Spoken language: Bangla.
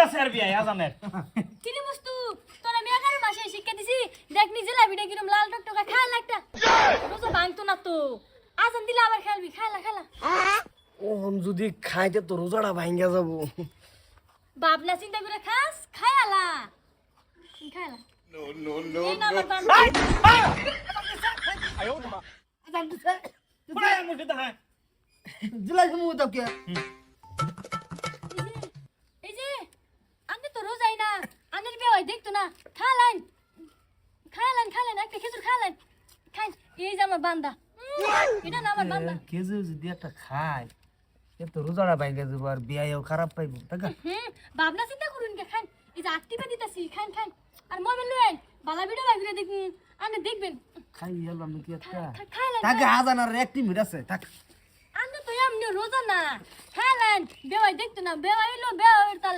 আছে আর বিয়া আজানের কিরে মস্তু তোরা আমি 11 মাসে শিক্ষা দিছি দেখ নিজে লাবিটা কিরম লাল টকটকা খায় লাগটা রোজা ভাঙতো না তো আজান দিলে আবার খেলবি খেলা ওহন যদি খাইতে তো রোজাটা ভাঙ্গা যাবো বাবনা চিন্তা করে খাস খায়ালা খায়ালা নো এই না আমার বান্ধব আজান দিছে বড় মুখে দা জিলাই সমু তো কে এই যে আন্তে তো রোজাই না আনের বিয়ে হয় দেখতো না খালাইন একটা খেজুর খালাইন খাই এই যে আমার বান্দা এটা না আমার বান্দা কেজে যদি একটা খায় এ তো রোজাটা ভাঙ্গা যাবো আর বিয়াও খারাপ পাইবো টাকা ভাবনা চিন্তা করুন কে খান এই যে আত্মীয় দিতাছি খান আর মোবাইল লয়েন বালা ভিডিও বাইরে দেখুন আনে দেখবেন খাই এলাম নাকি একটা খাইলেন টাকা আজান আর একটি মিনিট আছে টাকা আনে তো এমনি রোজা না খাইলেন বেওয়াই দেখতো না বেওয়াই হইলো বেওয়াই তার